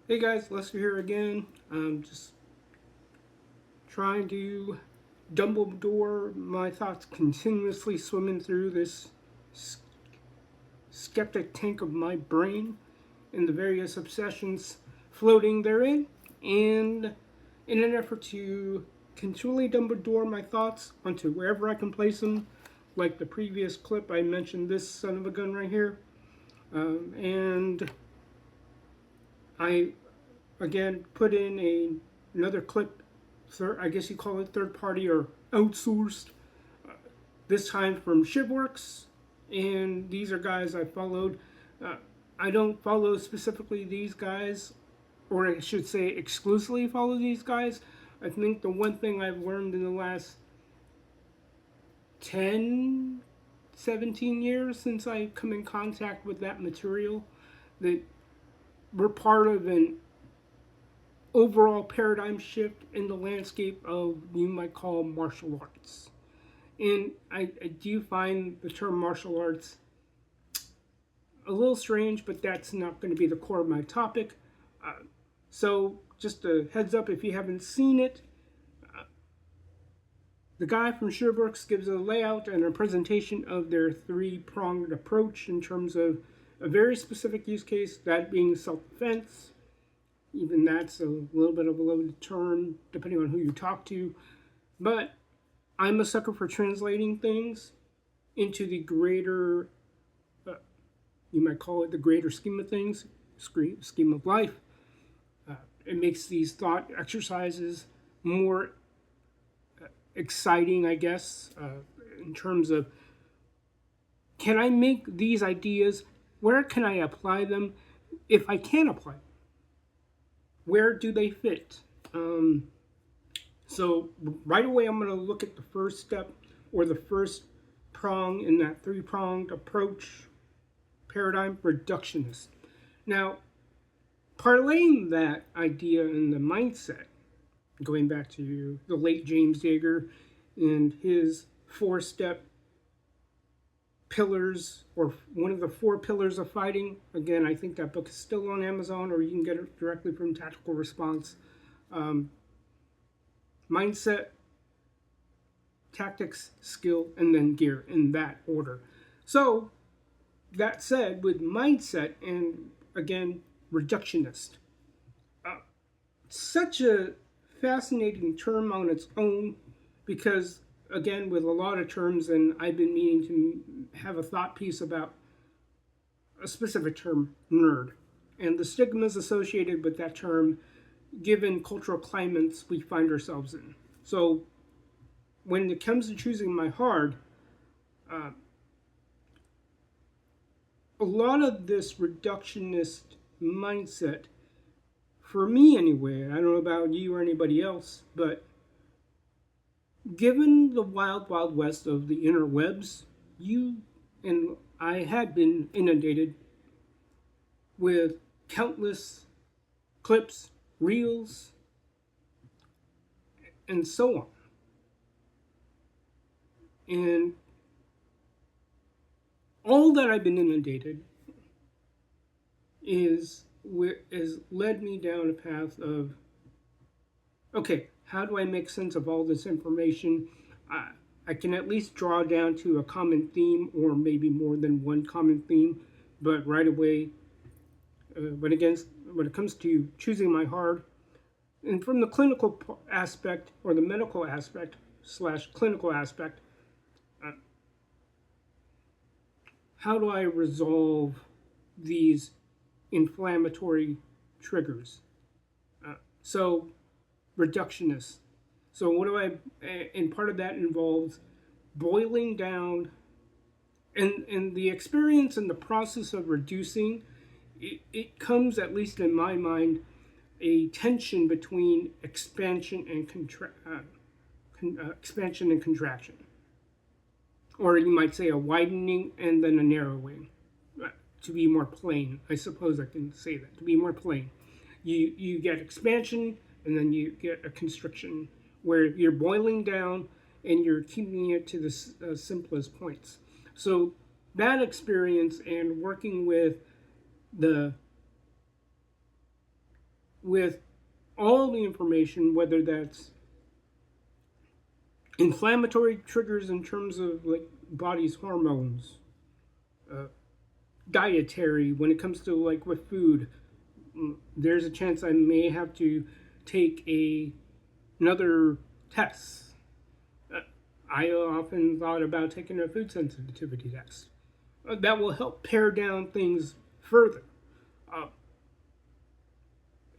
Hey guys, Lester here again. Just trying to Dumbledore my thoughts continuously swimming through this skeptic tank of my brain and the various obsessions floating therein. And in an effort to continually Dumbledore my thoughts onto wherever I can place them, like the previous clip, I mentioned this son of a gun right here. And I again put in another clip, I guess you call it third party or outsourced, this time from Shivworks. And these are guys I followed. Uh, I don't follow specifically these guys, or I should say exclusively follow these guys. I think the one thing I've learned in the last 10, 17 years since I come in contact with that material, that we're part of an overall paradigm shift in the landscape of you might call martial arts. And I do find the term martial arts a little strange, but that's not going to be the core of my topic. So, just a heads up if you haven't seen it, the guy from Sherbrooks gives a layout and a presentation of their three pronged approach in terms of a very specific use case, that being self defense. Even that's a little bit of a loaded term depending on who you talk to. But I'm a sucker for translating things into the greater, you might call it the greater scheme of things, scheme of life. It makes these thought exercises more exciting, I guess, in terms of can I make these ideas, where can I apply them? If I can apply them, where do they fit? So right away, I'm going to look at the first step or the first prong in that three-pronged approach paradigm, reductionist. Now, parlaying that idea in the mindset, going back to the late James Yeager and his four-step pillars, or one of the four pillars of fighting. Again, I think that book is still on Amazon, or you can get it directly from Tactical Response. Mindset, tactics, skill, and then gear in that order. So, that said, with mindset and again, reductionist, such a fascinating term on its own because, again, with a lot of terms, and I've been meaning to have a thought piece about a specific term, nerd, and the stigmas associated with that term given cultural climates we find ourselves in. So, when it comes to choosing my hard, a lot of this reductionist mindset, for me anyway, I don't know about you or anybody else, but given the wild, wild west of the interwebs, you and I had been inundated with countless clips, reels, and so on. And all that I've been inundated is led me down a path of, okay, how do I make sense of all this information? I can at least draw down to a common theme or maybe more than one common theme, but right away, when it comes to choosing my hard, and from the clinical aspect or the medical aspect slash clinical aspect, how do I resolve these inflammatory triggers? So, reductionist. So, and part of that involves boiling down, and the experience and the process of reducing, it comes, at least in my mind, a tension between expansion and expansion and contraction, or you might say a widening and then a narrowing. To be more plain, I suppose I can say that. To be more plain, you get expansion and then you get a constriction where you're boiling down and you're keeping it to the simplest points. So that experience and working with the with all the information, whether that's inflammatory triggers in terms of like body's hormones, uh, dietary when it comes to like with food. There's a chance I may have to take another test. Uh, I often thought about taking a food sensitivity test. That will help pare down things further. Uh,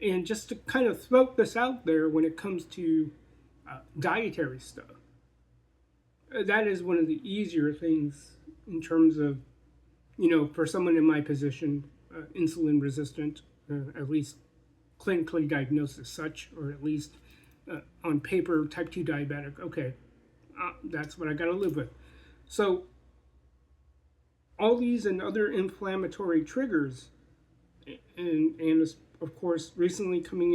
and just to kind of throw this out there when it comes to dietary stuff, that is one of the easier things in terms of, for someone in my position, insulin resistant, at least clinically diagnosed as such, or at least on paper, type 2 diabetic. Okay, that's what I got to live with. So, all these and other inflammatory triggers, and of course, recently coming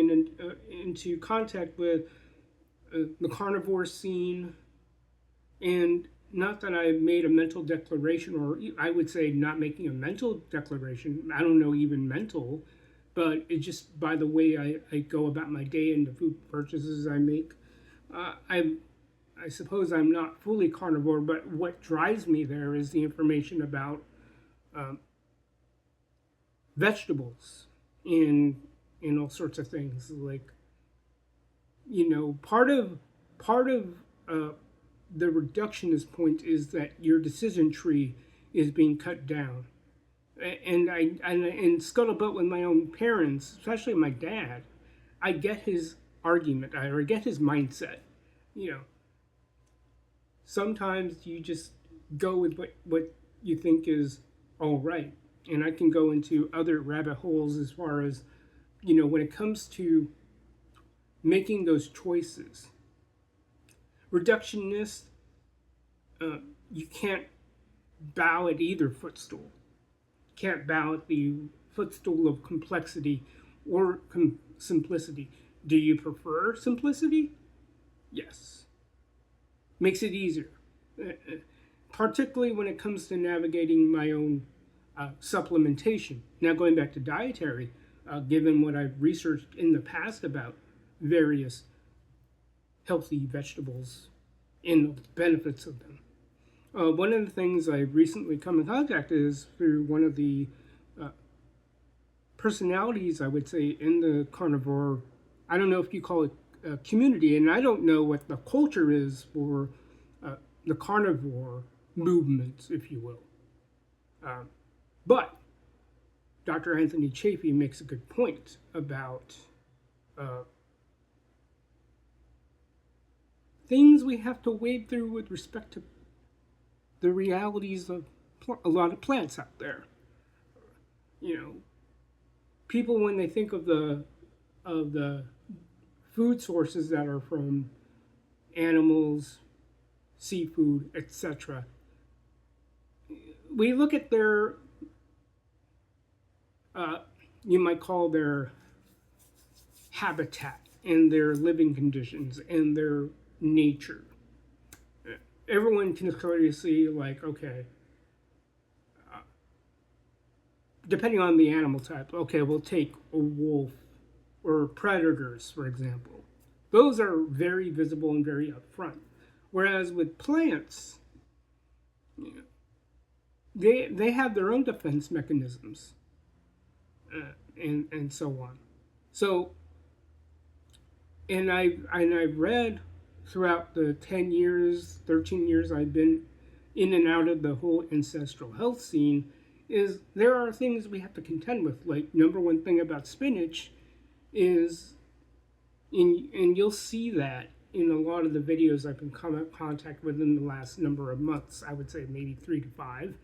into contact with the carnivore scene, and not that I made a mental declaration, or I would say not making a mental declaration. I don't know even mental, but it's just by the way I go about my day and the food purchases I make. I suppose I'm not fully carnivore, but what drives me there is the information about vegetables and all sorts of things. Like, part of the reductionist point is that your decision tree is being cut down. And in scuttlebutt with my own parents, especially my dad, I get his argument, or I get his mindset. Sometimes you just go with what you think is all right. And I can go into other rabbit holes as far as, when it comes to making those choices. Reductionist, you can't bow at either footstool. Can't bow at the footstool of complexity or simplicity. Do you prefer simplicity? Yes. Makes it easier. Particularly when it comes to navigating my own supplementation. Now, going back to dietary, given what I've researched in the past about various healthy vegetables and the benefits of them. One of the things I've recently come in contact is through one of the personalities, I would say, in the carnivore, I don't know if you call it community, and I don't know what the culture is for the carnivore movement, if you will. But Dr. Anthony Chaffee makes a good point about things we have to wade through with respect to the realities of a lot of plants out there. People, when they think of the food sources that are from animals, seafood, etc., we look at their, you might call their habitat and their living conditions and their nature. Everyone can clearly see, like, okay, depending on the animal type, okay, we'll take a wolf or predators, for example. Those are very visible and very upfront. Whereas with plants, they have their own defense mechanisms, and so on. So, and I've read throughout the 10 years, 13 years I've been in and out of the whole ancestral health scene, is there are things we have to contend with. Like, number one thing about spinach is, and you'll see that in a lot of the videos I've been come in contact with in the last number of months, I would say maybe 3 to 5.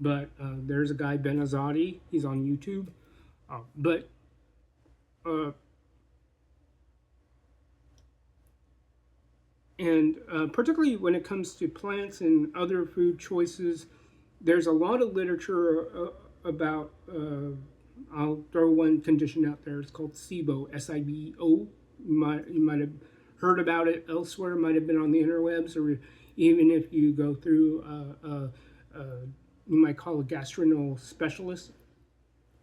But there's a guy, Ben Azadi, he's on YouTube. And particularly when it comes to plants and other food choices, there's a lot of literature about, I'll throw one condition out there, it's called SIBO, S-I-B-O. You might have heard about it elsewhere, might have been on the interwebs, or even if you go through, you might call a gastroenterologist specialist.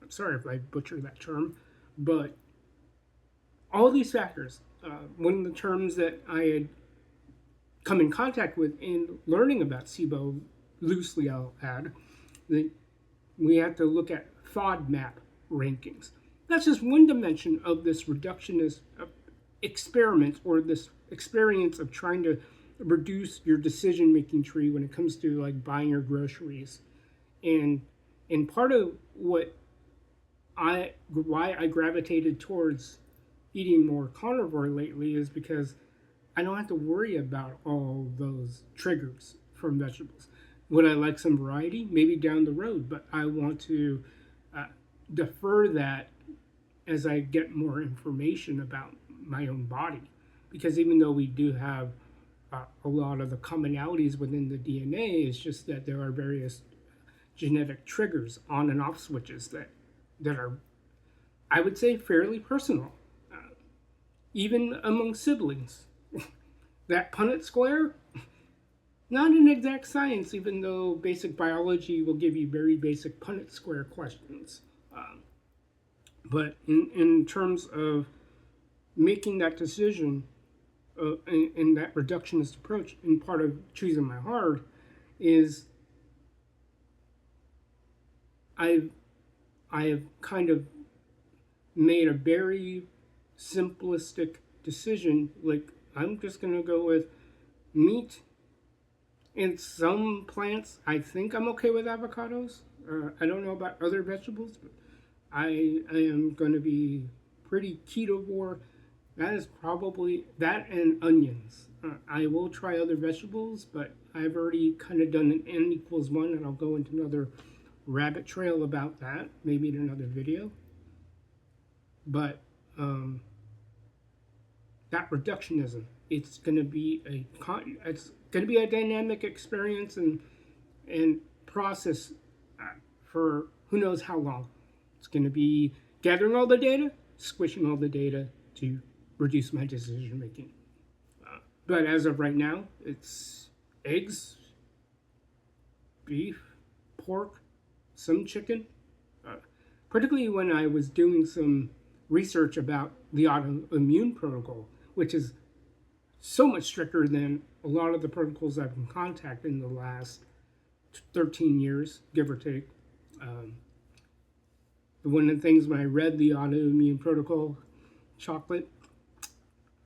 I'm sorry if I butcher that term, but All these factors. One of the terms that I had come in contact with in learning about SIBO, loosely I'll add, that we have to look at FODMAP rankings. That's just one dimension of this reductionist experiment, or this experience of trying to reduce your decision making tree when it comes to like buying your groceries. And and part of why I gravitated towards eating more carnivore lately is because I don't have to worry about all those triggers from vegetables. Would I like some variety? Maybe down the road, but I want to uh, defer that as I get more information about my own body. Because even though we do have a lot of the commonalities within the DNA, it's just that there are various genetic triggers, on and off switches that are, I would say, fairly personal, even among siblings. That Punnett square, not an exact science, even though basic biology will give you very basic Punnett square questions. But in terms of making that decision in that reductionist approach, and part of choosing my hard is I have kind of made a very simplistic decision. Like, I'm just going to go with meat and some plants. I think I'm okay with avocados. I don't know about other vegetables, but I am going to be pretty ketovore. That is probably that, and onions. I will try other vegetables, but I've already kind of done an N=1, and I'll go into another rabbit trail about that, maybe in another video. But that reductionism, it's going to be a dynamic experience and process for who knows how long. It's going to be gathering all the data, squishing all the data to reduce my decision making. But as of right now, it's eggs, beef, pork, some chicken. Particularly when I was doing some research about the autoimmune protocol, which is so much stricter than a lot of the protocols I've been contacted in the last 13 years, give or take. One of the things when I read the autoimmune protocol, chocolate,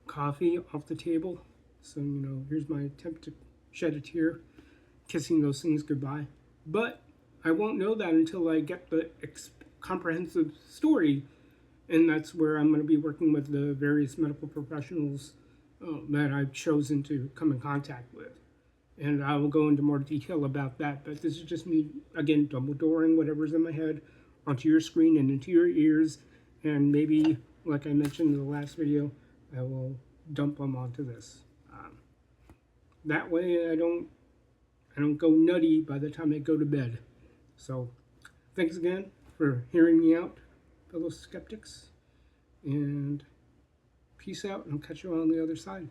coffee off the table. So, here's my attempt to shed a tear, kissing those things goodbye. But I won't know that until I get the comprehensive story, and that's where I'm going to be working with the various medical professionals that I've chosen to come in contact with. And I will go into more detail about that, but this is just me, again, Dumbledoring whatever's in my head onto your screen and into your ears, and maybe, like I mentioned in the last video, I will dump them onto this. That way I don't go nutty by the time I go to bed. So thanks again for hearing me out, fellow skeptics, and peace out, and I'll catch you on the other side.